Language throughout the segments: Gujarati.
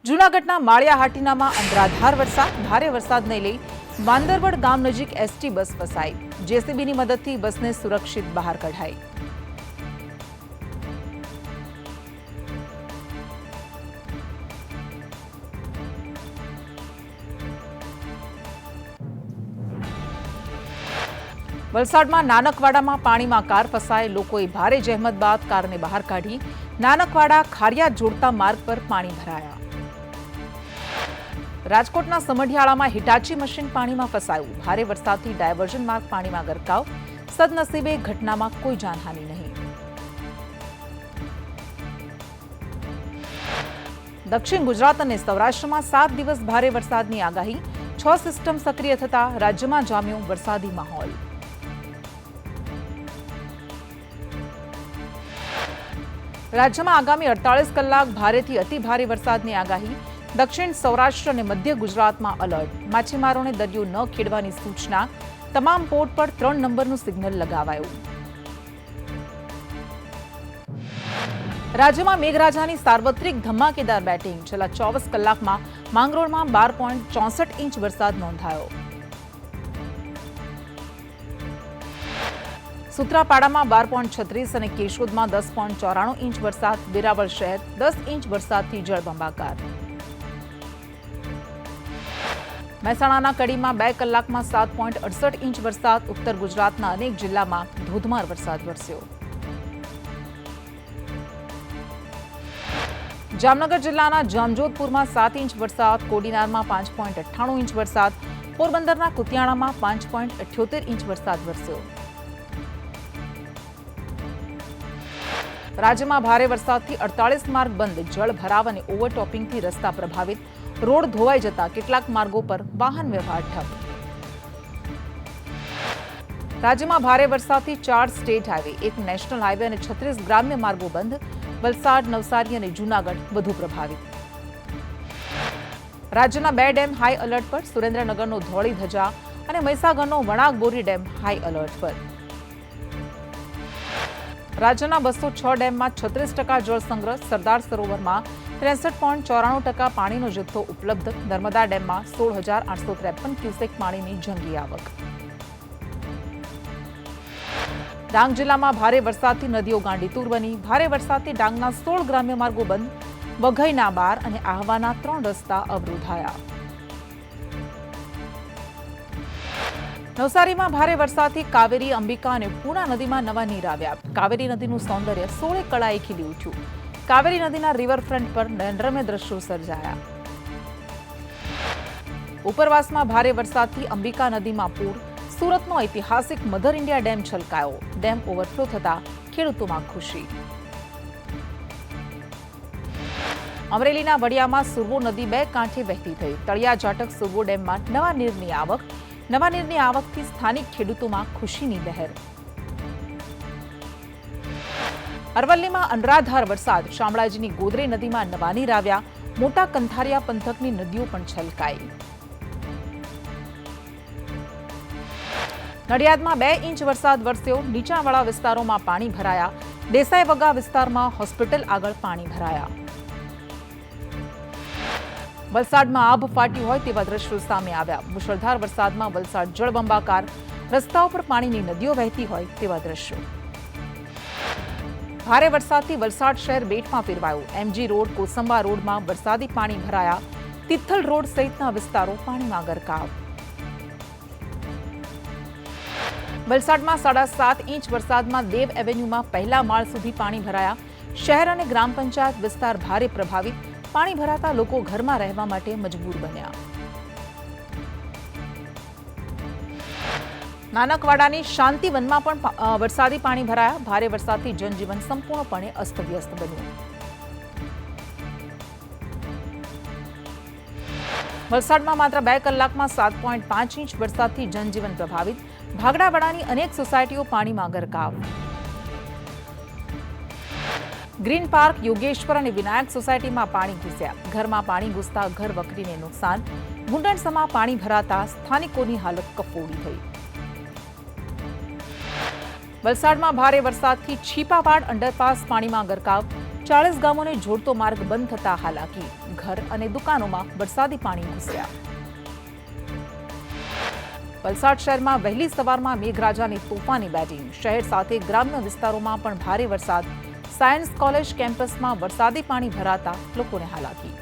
જૂનાગઢના માળિયાહાટીનામાં અંધરાધાર વરસાદ, ભારે વરસાદને લઈ વાંદરવડ ગામ નજીક એસટી બસ ફસાઈ. જેસીબીની મદદથી બસને સુરક્ષિત બહાર કઢાઈ. વલસાડમાં નાનકવાડામાં પાણીમાં કાર ફસાઈ. લોકોએ ભારે જહેમત બાદ કારને બહાર કાઢી. નાનકવાડા ખારિયા જોડતા માર્ગ પર પાણી ભરાયા. રાજકોટના સમઢિયાળામાં હિટાચી મશીન પાણીમાં ફસાયું. ભારે વરસાદથી ડાયવર્ઝન માર્ગ પાણીમાં ગરકાવ. સદનસીબે ઘટનામાં કોઈ જાનહાનિ નહીં. દક્ષિણ ગુજરાત અને સૌરાષ્ટ્રમાં 7 દિવસ ભારે વરસાદની આગાહી. 6 સિસ્ટમ સક્રિય થતા રાજ્યમાં જામ્યો વરસાદી માહોલ. રાજ્યમાં આગામી 48 કલાક ભારેથી અતિભારે વરસાદની આગાહી. દક્ષિણ સૌરાષ્ટ્ર અને મધ્ય ગુજરાતમાં એલર્ટ. માછીમારોને દરિયો ન ખેડવાની સૂચના. તમામ પોર્ટ પર 3 નંબરનું સિગ્નલ લગાવાયું. રાજ્યમાં મેઘરાજાની સાર્વત્રિક ધમાકેદાર બેટિંગ. છેલ્લા 24 કલાકમાં માંગરોળમાં 12.64 ઇંચ વરસાદ નોંધાયો. સુત્રાપાડામાં 12.36 અને કેશોદમાં 10.94 ઇંચ વરસાદ. વેરાવળ શહેર 10 ઇંચ વરસાદથી જળબંબાકાર. મહેસાણાના કડીમાં 2 કલાકમાં 7.68 ઇંચ વરસાદ. ઉત્તર ગુજરાતના અનેક જિલ્લામાં ધોધમાર વરસાદ વરસ્યો. જામનગર જિલ્લાના જામજોધપુરમાં 7 ઇંચ વરસાદ. કોડીનારમાં 5.98 ઇંચ વરસાદ. પોરબંદરના કુતિયાણામાં 5.78 ઇંચ વરસાદ વરસ્યો. રાજ્યમાં ભારે વરસાદથી 48 માર્ગ બંધ. જળ ભરાવ અને ઓવરટોપિંગથી રસ્તા પ્રભાવિત. રોડ ધોવાઈ જતા કેટલાક માર્ગો પર વાહન વ્યવહાર ઠપ. રાજ્યમાં ભારે વરસાદથી 4 સ્ટેટ હાઈવે, 1 નેશનલ હાઈવે અને 36 ગ્રામ્ય માર્ગો બંધ. વલસાડ, નવસારી અને જૂનાગઢ વધુ પ્રભાવિત. રાજ્યના 2 ડેમ હાઈ એલર્ટ પર. સુરેન્દ્રનગરનો ધોળી ધજા અને મહીસાગરનો વણાકબોરી ડેમ હાઈ એલર્ટ પર. રાજ્યના 206 ડેમમાં 36% જળ સંગ્રહ. સરદાર સરોવરમાં 63.94% પાણીનો જથ્થો ઉપલબ્ધ. નર્મદા ડેમમાં 16,853 ક્યુસેક પાણીની જંગી આવક. ડાંગ જિલ્લામાં ભારે વરસાદથી નદીઓ ગાંડીતુર બની. ભારે વરસાદથી ડાંગના 16 ગ્રામ્ય માર્ગો બંધ. વઘઈના 12 અને આહવાના 3 રસ્તા અવરોધાયા. નવસારીમાં ભારે વરસાદથી કાવેરી, અંબિકા અને પૂર્ણા નદીમાં નવા નીર આવ્યા. કાવેરી નદીનું સૌંદર્ય 16 કળાએ ખીલી ઉઠ્યું. કાવેરી નદીના રિવરફ્રન્ટ પર નયનરમ્ય દ્રશ્યો સર્જાયા. ઉપરવાસમાં ભારે વરસાદથી અંબિકા નદીમાં પૂર. સુરતનો ઐતિહાસિક મધર ઇન્ડિયા ડેમ છલકાયો. ડેમ ઓવરફ્લો થતા ખેડૂતોમાં ખુશી. અમરેલીના વડિયામાં સુરવો નદી 2 કાંઠે વહેતી થઈ. તળિયા જાટક સુરવો ડેમમાં નવા નીરની આવક. નવા નીરની આવકથી સ્થાનિક ખેડૂતોમાં ખુશીની લહેર. અરવલ્લીમાં અનરાધાર વરસાદ. શામળાજીની ગોદરે નદીમાં નવા નીર આવ્યા. મોટા કંથારિયા પંથકની નદીઓ પણ છલકાઈ. નડિયાદમાં 2 ઇંચ વરસાદ વરસ્યો. નીચાણવાળા વિસ્તારોમાં પાણી ભરાયા. દેસાઈવગા વિસ્તારમાં હોસ્પિટલ આગળ પાણી ભરાયા. વલસાડમાં આભ ફાટ્યું હોય તેવા દ્રશ્યો સામે આવ્યા. મુશળધાર વરસાદમાં વલસાડ જળબંબાકાર. રસ્તાઓ પર પાણીની નદીઓ વહેતી હોય તેવા દ્રશ્યો. ભારે વરસાદથી વલસાડ શહેર બેટમાં ફેરવાયું. એમજી રોડ, કોસંબા રોડમાં વરસાદી પાણી ભરાયા. તિથલ રોડ સહિતના વિસ્તારો પાણીમાં ગરકાવ. વલસાડમાં 7.5 ઇંચ વરસાદમાં દેવ એવેન્યુમાં પહેલા માળ સુધી પાણી ભરાયા. શહેર અને ગ્રામ પંચાયત વિસ્તાર ભારે પ્રભાવિત. પાણી ભરાતા લોકો ઘરમાં રહેવા માટે મજબૂર બન્યા. નાનકવાડાની શાંતિવનમાં પણ વરસાદી પાણી ભરાયા. ભારે વરસાદથી જનજીવન સંપૂર્ણપણે અસ્તવ્યસ્ત બન્યું. વલસાડમાં માત્ર 2 કલાકમાં 7.5 ઇંચ વરસાદથી જનજીવન પ્રભાવિત. ભાગડાવાડાની અનેક સોસાયટીઓ પાણીમાં ગરકાવ. ગ્રીન પાર્ક, યોગેશ્વર અને વિનાયક સોસાયટીમાં પાણી ઘૂસ્યા. ઘરમાં પાણી ઘૂસતા ઘર વકરીને નુકસાન. ગુંડણસમાં પાણી ભરાતા સ્થાનિકોની હાલત કફોડી થઈ. વલસાડમાં ભારે વરસાદથી છીપાવાડ અંડરપાસ પાણીમાં ગરકાવ. 40 ગામોને જોડતો માર્ગ બંધ થતા હાલાકી, ઘર અને દુકાનોમાં વરસાદી પાણી ઘૂસ્યા. વલસાડ શહેરમાં વહેલી સવારમાં મેઘરાજાની તોફાની બેટિંગ, શહેર સાથે ગ્રામ્ય વિસ્તારોમાં પણ ભારે વરસાદ, સાયન્સ કોલેજ કેમ્પસમાં વરસાદી પાણી ભરાતા લોકોને હાલાકી.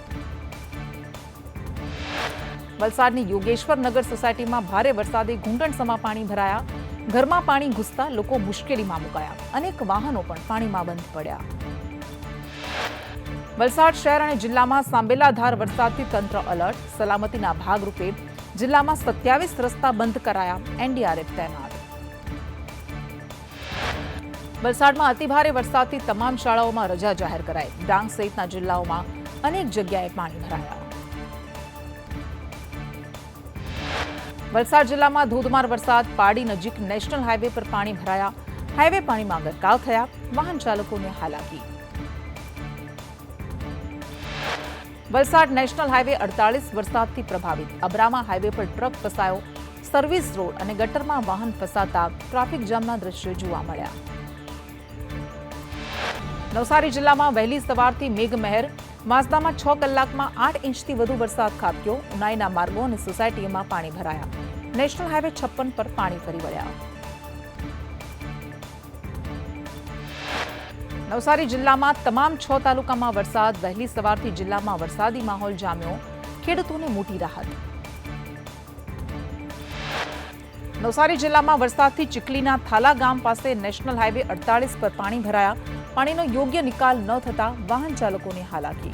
વલસાડની યોગેશ્વર નગર સોસાયટીમાં ભારે વરસાદે ઘૂંટણસમા પાણી ભરાયા, ઘરમાં પાણી ઘૂસતા લોકો મુશ્કેલીમાં મુકાયા, અનેક વાહનો પણ પાણીમાં બંધ પડ્યા. વલસાડ શહેર અને જિલ્લામાં સાંબેલાધાર વરસાદથી તંત્ર એલર્ટ, સલામતીના ભાગરૂપે જિલ્લામાં 27 રસ્તા બંધ કરાયા, એનડીઆરએફ તૈનાત. વલસાડમાં અતિભારે વરસાદથી તમામ શાળાઓમાં રજા જાહેર કરાઈ, ડાંગ સહિતના જિલ્લાઓમાં અનેક જગ્યાએ પાણી ભરાયા. વલસાડ જિલ્લામાં ધોધમાર વરસાદ, પાડી નજીક નેશનલ હાઈવે પર પાણી ભરાયા, હાઈવે પાણીમાં ગરકાવ થયા, વાહન ચાલકોને હાલાકી. વલસાડ નેશનલ હાઈવે 48 વરસાદથી પ્રભાવિત, અબ્રામા હાઈવે પર ટ્રક ફસાયો, સર્વિસ રોડ અને ગટરમાં વાહન ફસાતા ટ્રાફિક જામના દ્રશ્યો જોવા મળ્યા. નવસારી જિલ્લામાં વહેલી સવારથી મેઘમહેર, માસદામાં 6 કલાકમાં 8 ઇંચથી વધુ વરસાદ ખાબક્યો, ઉનાઈના માર્ગો અને સોસાયટીઓમાં પાણી ભરાયા, નેશનલ હાઈવે 56 પર પાણી ફરી વળ્યા. નવસારી જિલ્લામાં તમામ 6 તાલુકામાં વરસાદ, વહેલી સવારથી જિલ્લામાં વરસાદી માહોલ જામ્યો, ખેડૂતોને મોટી રાહત. નવસારી જિલ્લામાં વરસાદથી ચીખલીના થાલા ગામ પાસે નેશનલ હાઈવે 48 પર પાણી ભરાયા, પાણીનો યોગ્ય નિકાલ ન થતા વાહન ચાલકોને હાલાકી.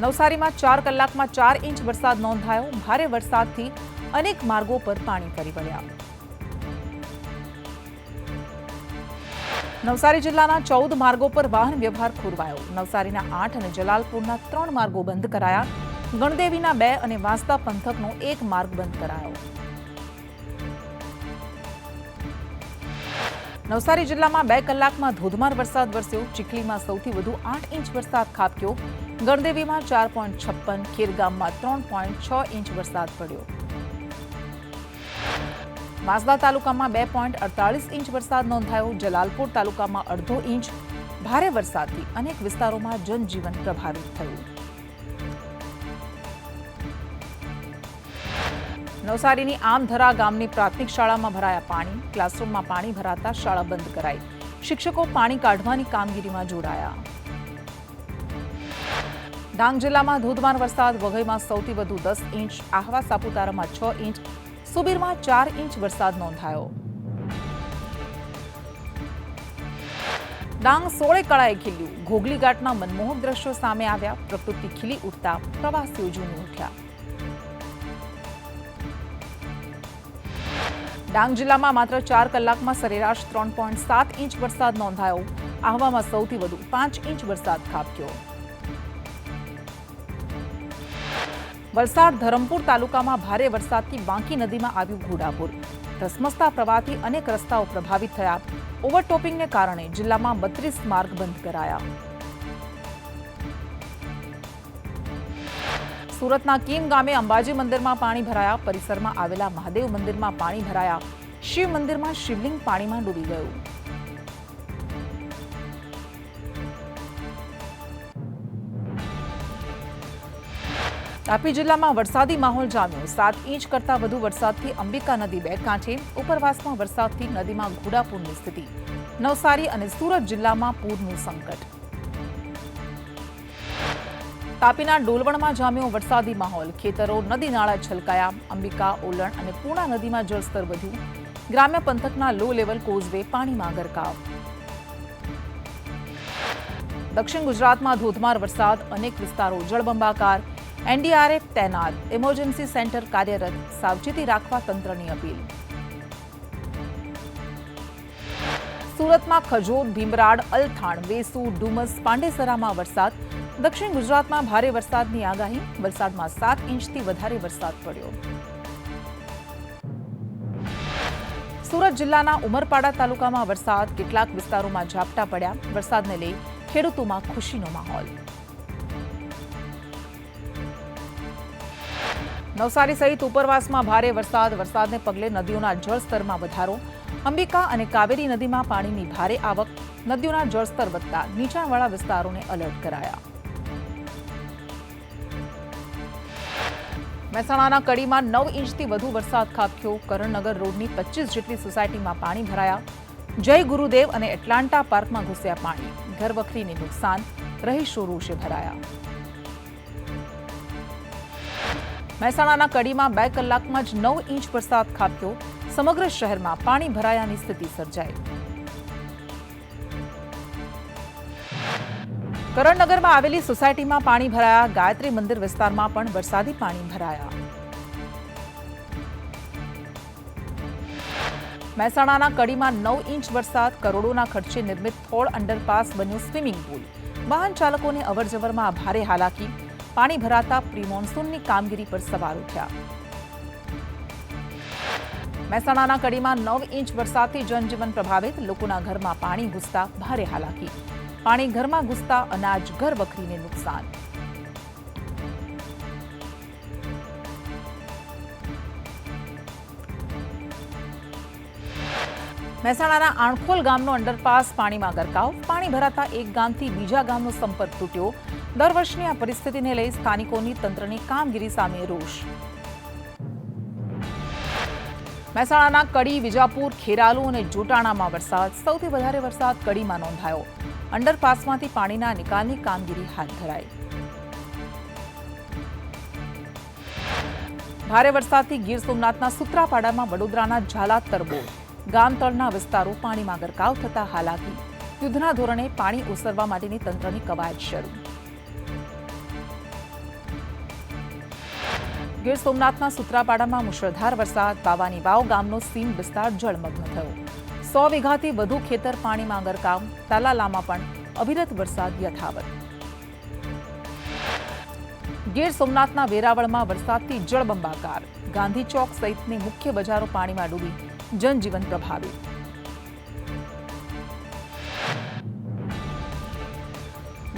નવસારીમાં 4 કલાકમાં 4 ઇંચ વરસાદ નોંધાયો, ભારે વરસાદથી અનેક માર્ગો પર પાણી ફરી વળ્યા. નવસારી જિલ્લાના 14 માર્ગો પર વાહન વ્યવહાર ખોરવાયો, નવસારીના 8 અને જલાલપુરના 3 માર્ગો બંધ કરાયા, ગણદેવીના 2 અને વાંસદા પંથકનો 1 માર્ગ બંધ કરાયો. નવસારી જિલ્લામાં 2 કલાકમાં ધોધમાર વરસાદ વરસ્યો, ચીખલીમાં સૌથી વધુ 8 ઇંચ વરસાદ ખાબક્યો, ગણદેવીમાં 4.56, ખેરગામમાં 3.6 ઇંચ વરસાદ પડ્યો. વાંસદા તાલુકામાં 2.48 ઇંચ વરસાદ નોંધાયો, જલાલપુર તાલુકામાં 0.5 ઇંચ. ભારે વરસાદથી અનેક વિસ્તારોમાં જનજીવન પ્રભાવિત થયું. નવસારીની આમધરા ગામની પ્રાથમિક શાળામાં ભરાયા પાણી, ક્લાસરૂમમાં પાણી ભરાતા શાળા બંધ કરાઈ, શિક્ષકો પાણી કાઢવાની કામગીરીમાં જોડાયા. ડાંગ જિલ્લામાં ધોધમાર વરસાદ, વઘઈમાં સૌથી વધુ 10 ઇંચ, આહવા સાપુતારામાં 6 ઇંચ, સુબીરમાં 4 ઇંચ વરસાદ નોંધાયો. ડાંગ 16 કળાએ ખીલ્યું, ઘોઘલી ઘાટના મનમોહક દ્રશ્યો સામે આવ્યા, પ્રકૃતિ ખીલી ઉઠતા પ્રવાસીઓ ઝૂમી ઉઠ્યા. ડાંગ જિલ્લામાં માત્ર 4 કલાકમાં સરેરાશ 3.7 ઇંચ વરસાદ નોંધાયો, આહવામાં સૌથી વધુ 5 ઇંચ વરસાદ ખાબક્યો. વલસાડ ધરમપુર તાલુકામાં ભારે વરસાદથી વાંકી નદીમાં આવ્યું ઘોડાપૂર, ધસમસતા પ્રવાહથી અનેક રસ્તાઓ પ્રભાવિત થયા, ઓવરટોપિંગને કારણે જિલ્લામાં 32 માર્ગ બંધ કરાયા. સુરતના કીમ ગામે અંબાજી મંદિરમાં પાણી ભરાયા, પરિસરમાં આવેલા મહાદેવ મંદિરમાં પાણી ભરાયા, શિવ મંદિરમાં શિવલિંગ પાણીમાં ડૂબી ગયું. તાપી જિલ્લામાં વરસાદી માહોલ જામ્યો, 7 ઇંચ કરતા વધુ વરસાદથી અંબિકા નદી 2 કાંઠે, ઉપરવાસમાં વરસાદથી નદીમાં ઘોડાપૂરની સ્થિતિ, નવસારી અને સુરત જિલ્લામાં પૂરનું સંકટ. તાપીના ડોલવણમાં જામ્યો વરસાદી માહોલ, ખેતરો નદી નાળા છલકાયા, અંબિકા, ઓલણ અને પૂર્ણા નદીમાં જળસ્તર વધ્યું, ગ્રામ્ય પંથકના લો લેવલ કોઝવે પાણીમાં ગરકાવ. દક્ષિણ ગુજરાતમાં ધોધમાર વરસાદ, અનેક વિસ્તારો જળબંબાકાર, એનડીઆરએફ તૈનાત, ઇમરજન્સી સેન્ટર કાર્યરત, સાવચેતી રાખવા તંત્રની અપીલ. સુરતમાં ખજોદ, ભીમરાડ, અલથાણ, વેસુ, ડુમસ, પાંડેસરામાં વરસાદ, દક્ષિણ ગુજરાતમાં ભારે વરસાદની આગાહી, વલસાડમાં 7 ઇંચથી વધારે વરસાદ પડ્યો. સુરત જિલ્લાના ઉમરપાડા તાલુકામાં વરસાદ, કેટલાક વિસ્તારોમાં ઝાપટા પડ્યા, વરસાદને લઈ ખેડૂતોમાં ખુશીનો માહોલ. નવસારી સહિત ઉપરવાસમાં ભારે વરસાદ, વરસાદને પગલે નદીઓના જળસ્તરમાં વધારો, અંબિકા અને કાવેરી નદીમાં પાણીની ભારે આવક, નદીઓના જળસ્તર વધતા નીચાણવાળા વિસ્તારોને એલર્ટ કરાયા. મહેસાણાના કડીમાં 9 ઇંચથી વધુ વરસાદ ખાબક્યો. કરણનગર રોડની 25 જેટલી સોસાયટીમાં પાણી ભરાયા. જય ગુરુદેવ અને એટલાન્ટા પાર્કમાં ઘૂસ્યા પાણી. ઘરવખરીને નુકસાન, રહીશો રોષે ભરાયા. મહેસાણાના કડીમાં 2 કલાકમાં જ 9 ઇંચ વરસાદ ખાબક્યો. સમગ્ર શહેરમાં પાણી ભરાયાની સ્થિતિ સર્જાઈ. કરણનગરમાં આવેલી સોસાયટીમાં પાણી ભરાયા. ગાયત્રી મંદિર વિસ્તારમાં પણ વરસાદી પાણી ભરાયા. મહેસાણાના કડીમાં 9 ઇંચ વરસાદ. કરોડોના ખર્ચે નિર્મિત થોળ અંડરપાસ બન્યું સ્વિમિંગ પુલ. વાહન ચાલકોને અવરજવરમાં ભારે હાલાકી. પાણી ભરાતા પ્રી મોન્સૂનની કામગીરી પર સવાલ ઉઠ્યા. મહેસાણાના કડીમાં 9 ઇંચ વરસાદથી જનજીવન પ્રભાવિત. લોકોના ઘરમાં પાણી ઘૂસતા ભારે હાલાકી. પાણી ઘરમાં ઘૂસતા અનાજ, ઘરવખરીને નુકસાન. મહેસાણાના આણખોલ ગામનો અંડરપાસ પાણીમાં ગરકાવ. પાણી ભરાતા એક ગામથી બીજા ગામનો સંપર્ક તૂટ્યો. દર વર્ષની આ પરિસ્થિતિને લઈ સ્થાનિકોની તંત્રની કામગીરી સામે રોષ. મહેસાણાના કડી, વિજાપુર, ખેરાલુ અને જોટાણામાં વરસાદ. સૌથી વધારે વરસાદ કડીમાં નોંધાયો. અંડરપાસમાંથી પાણીના નિકાલની કામગીરી હાથ ધરાઈ. ભારે વરસાદથી ગીર સોમનાથના સૂત્રાપાડામાં વડોદરાના ઝાલા તરબોળ ગામતળના વિસ્તારો પાણીમાં ગરકાવ થતા હાલાકી. યુદ્ધના ધોરણે પાણી ઓસરવા માટેની તંત્રની કવાયત શરૂ. ગીર સોમનાથના સૂત્રાપાડામાં મુશળધાર વરસાદ. બાવાની વાવ ગામનો સીમ વિસ્તાર જળમગ્ન થયો. 100 વીઘાથી વધુ ખેતર પાણીમાં ગરકાવ. તાલાલામાં પણ અવિરત વરસાદ યથાવત. ગીર સોમનાથના વેરાવળમાં વરસાદથી જળબંબાકાર. ગાંધી ચોક સહિતની મુખ્ય બજારો પાણીમાં ડૂબી. જનજીવન પ્રભાવિત.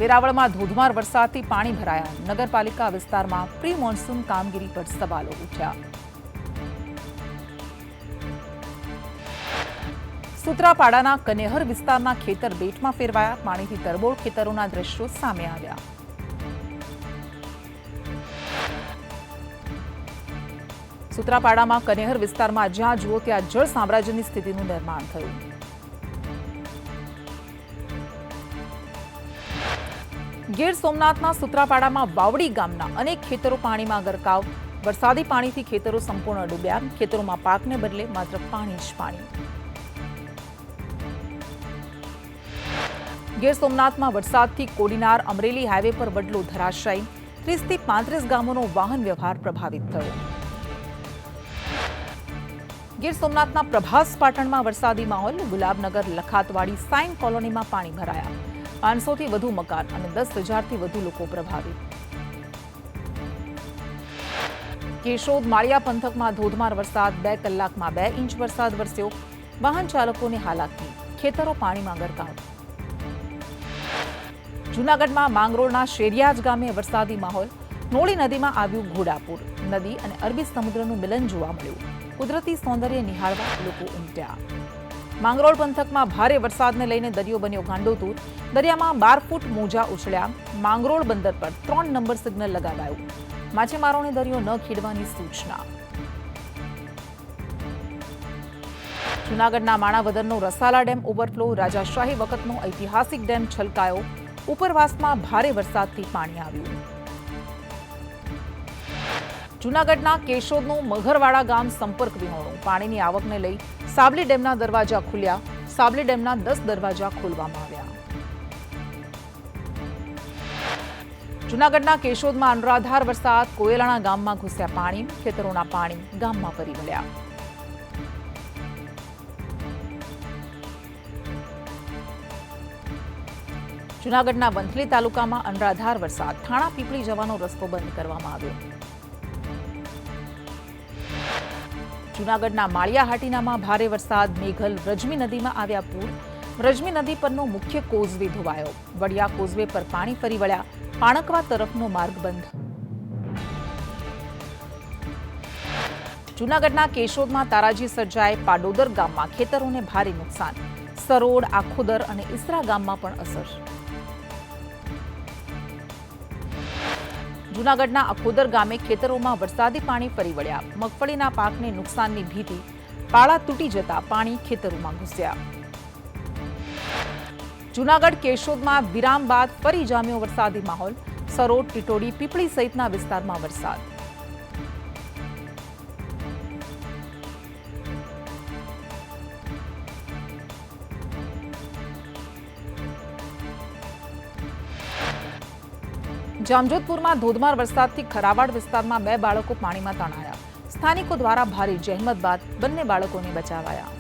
વેરાવળમાં ધોધમાર વરસાદથી પાણી ભરાયા. નગરપાલિકા વિસ્તારમાં પ્રી મોન્સૂન કામગીરી પર સવાલો ઉઠ્યા. સૂત્રાપાડાના કનેહર વિસ્તારના ખેતર બેટમાં ફેરવાયા. પાણીથી તરબોળ ખેતરોના દ્રશ્યો સામે આવ્યા. સૂત્રાપાડામાં કનેહર વિસ્તારમાં જ્યાં જુઓ ત્યાં જળ સામ્રાજ્યની સ્થિતિનું નિર્માણ થયું. ગીર સોમનાથના સૂત્રાપાડામાં વાવડી ગામના અનેક ખેતરો પાણીમાં ગરકાવ. વરસાદી પાણીથી ખેતરો સંપૂર્ણ ડૂબ્યા. ખેતરોમાં પાકને બદલે માત્ર પાણી જ પાણી. ગીર સોમનાથમાં વરસાદથી કોડીનાર અમરેલી હાઈવે પર વડલો ધરાશાયી. 30 થી 35 ગામોનો વાહન વ્યવહાર પ્રભાવિત થયો. ગીર સોમનાથના પ્રભાસ પાટણમાં વરસાદી માહોલ. ગુલાબનગર, લખાતવાડી, સાઈન કોલોનીમાં પાણી ભરાયા. 500 થી વધુ મકાન અને 10,000થી વધુ લોકો પ્રભાવિત. કેશોદ, માળિયા પંથકમાં ધોધમાર વરસાદ. 2 કલાકમાં 2 ઇંચ વરસાદ વરસ્યો. વાહન ચાલકોને હાલાકી. ખેતરો પાણીમાં ગરકાવ. જૂનાગઢમાં માંગરોળના શેરિયાજ ગામે વરસાદી માહોલ. નોળી નદીમાં આવ્યું ઘોડાપુર. નદી અને અરબી સમુદ્રનું મિલન જોવા મળ્યું. કુદરતી સૌંદર્ય નિહાળવા લોકો ઉમટ્યા. માંગરોળ પંથકમાં ભારે વરસાદને લઈને દરિયો બન્યો ગાંડોતૂર. દરિયામાં 12 ફૂટ મોજા ઉછળ્યા. માંગરોળ બંદર પર 3 નંબર સિગ્નલ લગાવાયું. માછીમારોને દરિયો ન ખેડવાની સૂચના. જૂનાગઢના માણાવદરનો રસાલા ડેમ ઓવરફ્લો. રાજાશાહી વખતનો ઐતિહાસિક ડેમ છલકાયો. ઉપરવાસમાં ભારે વરસાદથી પાણી આવ્યું. જૂનાગઢના કેશોદનું મઘરવાડા ગામ સંપર્ક વિહોણું. પાણીની આવકને લઈ સાબલી ડેમના દરવાજા ખુલ્યા. સાબલી ડેમના 10 દરવાજા ખોલવામાં આવ્યા. જૂનાગઢના કેશોદમાં અનરાધાર વરસાદ. કોયલાણા ગામમાં ઘૂસ્યા પાણી. ખેતરોના પાણી ગામમાં ફરી વળ્યા. જૂનાગઢના વંથલી તાલુકામાં અનરાધાર વરસાદ. થાણા પીપળી જવાનો રસ્તો બંધ કરવામાં આવ્યો. જૂનાગઢના માળિયા હાટીનામાં ભારે વરસાદ. મેઘલ, વ્રજમી નદીમાં આવ્યા પૂર. વ્રજમી નદી પરનો મુખ્ય કોઝવે ધોવાયો. વડિયા કોઝવે પર પાણી ફરી વળ્યા. પાણકવા તરફનો માર્ગ બંધ. જૂનાગઢના કેશોદમાં તારાજી સર્જાય. પાડોદર ગામમાં ખેતરોને ભારે નુકસાન. સરોડ, આખોદર અને ઈસરા ગામમાં પણ અસર. જૂનાગઢના આખોદર ગામે ખેતરોમાં વરસાદી પાણી ફરી વળ્યા. મગફળીના પાકને નુકસાનની ભીતિ. પાળા તૂટી જતા પાણી ખેતરોમાં ઘૂસ્યા. જૂનાગઢ કેશોદમાં વિરામ બાદ ફરી જામ્યો વરસાદી માહોલ. સરોડ, ટીટોડી, પીપળી સહિતના વિસ્તારમાં વરસાદ. જામજોધપુરમાં ધોધમાર વરસાદથી ખરાવાડ વિસ્તારમાં 2 બાળકો પાણીમાં તણાયા. સ્થાનિકો દ્વારા ભારે જહેમત બાદ બંને બાળકોને બચાવાયા.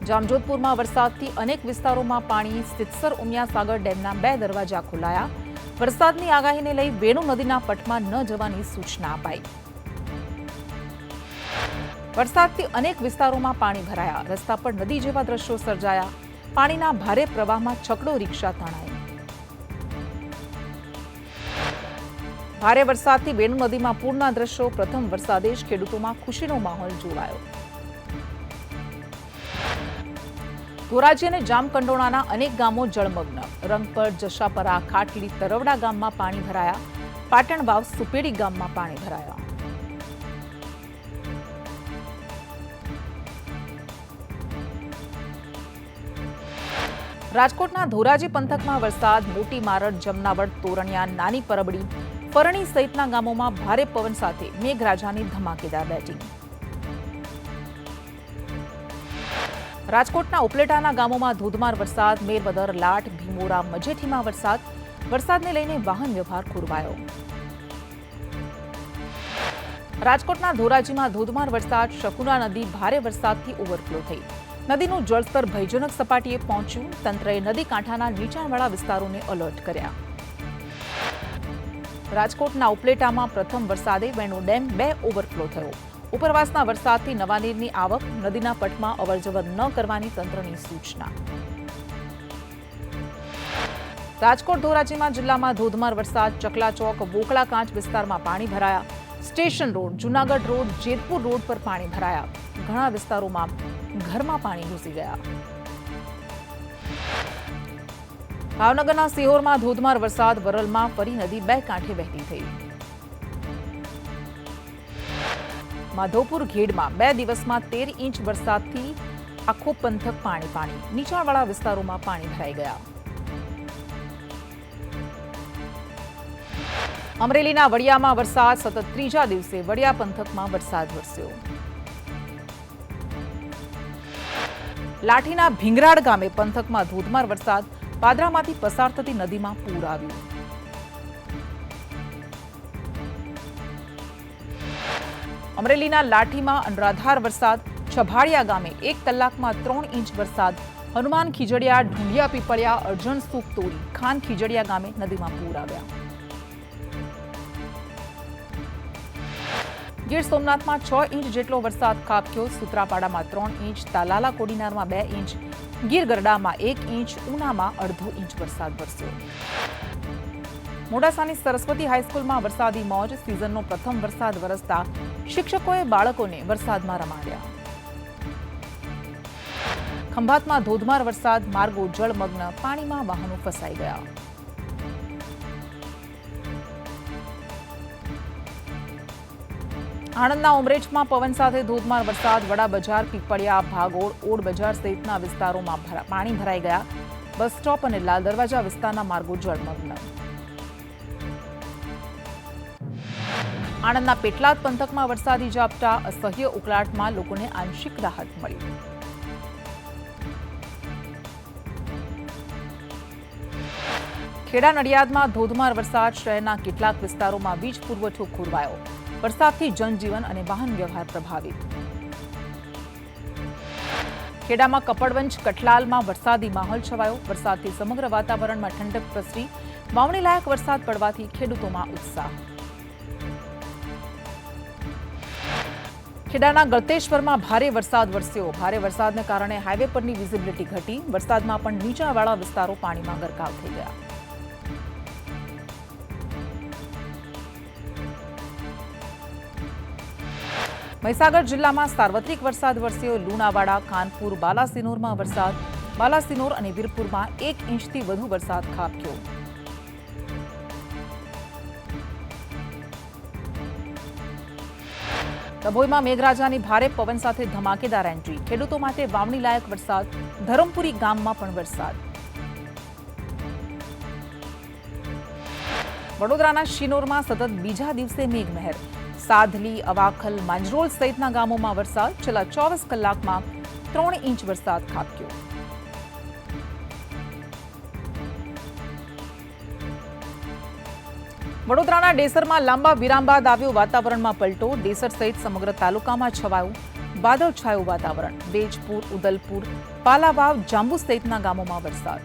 જામજોધપુરમાં વરસાદથી અનેક વિસ્તારોમાં પાણી. સિત્સર ઉમિયાસાગર ડેમના 2 દરવાજા ખોલાયા. વરસાદની આગાહીને લઈ વેણુ નદીના પટમાં ન જવાની સૂચના અપાઈ. વરસાદથી અનેક વિસ્તારોમાં પાણી ભરાયા. રસ્તા પર નદી જેવા દ્રશ્યો સર્જાયા. પાણીના ભારે પ્રવાહમાં છકડો રિક્ષા તણાઈ. ભારે વરસાદથી વેણુ નદીમાં પૂરના દ્રશ્યો. પ્રથમ વરસાદે જ ખેડૂતોમાં ખુશીનો માહોલ જોવાયો. ધોરાજી અને જામકંડોળાના અનેક ગામો જળમગ્ન. રંગપર, જશાપરા, ખાટલી, તરવડા ગામમાં પાણી ભરાયા. પાટણ વાવ, સુપેડી ગામમાં પાણી ભરાયા. રાજકોટના ધોરાજી પંથકમાં વરસાદ. મોટી મારડ, જમનાવડ, તોરણિયા, નાની પરબડી, પરણી સહિતના ગામોમાં ભારે પવન સાથે મેઘરાજાની ધમાકેદાર બેટિંગ. રાજકોટના ઉપલેટાના ગામોમાં ધોધમાર વરસાદ. મેરવદર, લાઠ, ભીમોરા, મજેઠીમાં વરસાદ. વરસાદને લઈને વાહન વ્યવહાર ખોરવાયો. રાજકોટના ધોરાજીમાં ધોધમાર વરસાદ. શકુરા નદી ભારે વરસાદથી ઓવરફ્લો થઈ. નદીનું જળસ્તર ભયજનક સપાટીએ પહોંચ્યું. તંત્રએ નદી કાંઠાના નીચાણવાળા વિસ્તારોને એલર્ટ કર્યા. રાજકોટના ઉપલેટામાં પ્રથમ વરસાદે વેણુ ડેમ 2 ઓવરફ્લો થયો. ઉપરવાસના વરસાદથી નવા નીરની આવક. નદીના પટમાં અવરજવર ન કરવાની તંત્રની સૂચના. રાજકોટ ધોરાજીમાં જિલ્લામાં ધોધમાર વરસાદ. ચકલા ચોક, બોકળા કાંચ વિસ્તારમાં પાણી ભરાયા. Station road, Junagadh road, Jetpur road પર પાણી ભરાયા. ઘણા વિસ્તારોમાં ઘરમાં પાણી ઘૂસી ગયા. ભાવનગરના સિહોરમાં ધોધમાર વરસાદ. વરલમાં ફરી નદી 2 કાંઠે વહેતી થઈ. માધવપુર ઘેડમાં 2 દિવસમાં 13 ઇંચ વરસાદથી આખો પંથક પાણી. નીચાણવાળા વિસ્તારોમાં પાણી ભરાઈ ગયા. અમરેલીના વડિયામાં વરસાદ. સતત 3જા દિવસે વડિયા પંથકમાં વરસાદ વરસ્યો. લાઠીના ભીંગરાડ ગામે પંથકમાં ધોધમાર વરસાદ. પાદરામાંથી પસાર થતી નદીમાં પૂર આવ્યું. અમરેલીના લાઠીમાં અનરાધાર વરસાદ. છભાડિયા ગામે 1 કલાકમાં 3 ઇંચ વરસાદ. હનુમાન ખીજડીયા, ઢુંડિયા પીપળિયા, અર્જણ સ્તૂપ તોડી ખાન ખીજડીયા ગામે નદીમાં પૂર આવ્યા. ગીર સોમનાથમાં 6 ઇંચ જેટલો વરસાદ ખાબક્યો. સૂત્રાપાડામાં 3 ઇંચ, તાલાલા કોડીનારમાં 2 ઇંચ, ગીર ગરડામાં 1 ઇંચ, ઉનામાં અડધો ઇંચ વરસાદ વરસ્યો. મોડાસાની સરસ્વતી હાઈસ્કૂલમાં વરસાદી મોજ. સિઝનનો પ્રથમ વરસાદ વરસતા શિક્ષકોએ બાળકોને વરસાદમાં રમાડ્યા. ખંભાતમાં ધોધમાર વરસાદ. માર્ગો જળમગ્ન. પાણીમાં વાહનો ફસાઈ ગયા. આણંદના ઉમરેઠમાં પવન સાથે ધોધમાર વરસાદ. વડા બજાર, પીપળિયા, ભાગોળ, ઓડ બજાર સહિતના વિસ્તારોમાં પાણી ભરાઈ ગયા. બસ સ્ટોપ અને લાલ દરવાજા વિસ્તારના માર્ગો જળમગ્ન. આણંદના પેટલાદ પંથકમાં વરસાદી ઝાપટા. અસહ્ય ઉકળાટમાં લોકોને આંશિક રાહત મળી. ખેડા નડિયાદમાં ધોધમાર વરસાદ. શહેરના કેટલાક વિસ્તારોમાં વીજ પુરવઠો ખોરવાયો. વરસાદથી જનજીવન અને વાહન વ્યવહાર પ્રભાવિત. ખેડામાં કપડવંજ, કઠલાલમાં વરસાદી માહોલ છવાયો. વરસાદથી સમગ્ર વાતાવરણમાં ઠંડક પ્રસરી. વાવણી લાયક વરસાદ પડવાથી ખેડૂતોમાં ઉત્સાહ. ખેડાના ગળતેશ્વરમાં ભારે વરસાદ વરસ્યો. ભારે વરસાદને કારણે હાઈવે પરની વિઝિબિલિટી ઘટી. વરસાદમાં પણ નીચાણવાળા વિસ્તારો પાણીમાં ગરકાવ થઈ ગયા. મહીસાગર જિલ્લામાં સાર્વત્રિક વરસાદ વરસ્યો. લુણાવાડા, કાનપુર, બાલાસિનોરમાં વરસાદ. બાલાસિનોર અને વીરપુરમાં 1 ઇંચથી વધુ વરસાદ ખાબક્યો. ડભોઈમાં મેઘરાજાની ભારે પવન સાથે ધમાકેદાર એન્ટ્રી. ખેડૂતો માટે વાવણી લાયક વરસાદ. ધરમપુરી ગામમાં પણ વરસાદ. વડોદરાના શિનોરમાં સતત બીજા દિવસે મેઘમહેર. સાધલી, અવાખલ, માંજરોલ સહિતના ગામોમાં વરસાદ. છેલ્લા 24 કલાકમાં 3 ઇંચ વરસાદ ખાબક્યો. વડોદરાના ડેસરમાં લાંબા વિરામ બાદ આવ્યો વાતાવરણમાં પલટો. ડેસર સહિત સમગ્ર તાલુકામાં છવાયું વાદળછાયું વાતાવરણ. બેજપુર, ઉદલપુર, પાલાવાવ, જાંબુ સહિતના ગામોમાં વરસાદ.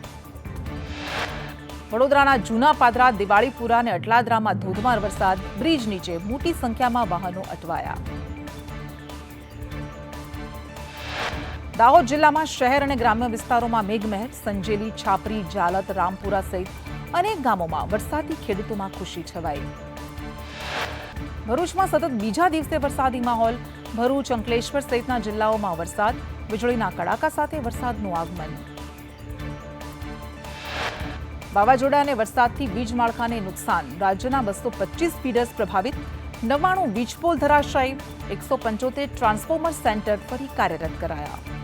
વડોદરાના જૂના પાદરા, દિવાળીપુરા અને અટલાદરામાં ધોધમાર વરસાદ. બ્રિજ નીચે મોટી સંખ્યામાં વાહનો અટવાયા. દાહોદ જિલ્લામાં શહેર અને ગ્રામ્ય વિસ્તારોમાં મેઘમહેર. સંજેલી, છાપરી, જાલત, રામપુરા સહિત અનેક ગામોમાં વરસાદથી ખેડૂતોમાં ખુશી છવાઈ. ભરૂચમાં સતત બીજા દિવસે વરસાદી માહોલ. ભરૂચ, અંકલેશ્વર સહિતના જિલ્લાઓમાં વરસાદ. વીજળીના કડાકા સાથે વરસાદનું આગમન. વાવાઝોડા અને વરસાદથી વીજ માળખાને નુકસાન. રાજ્યના 225 ફીડર્સ પ્રભાવિત. 99 વીજપોલ ધરાશાયી. 175 ટ્રાન્સફોર્મર સેન્ટર ફરી કાર્યરત કરાયા.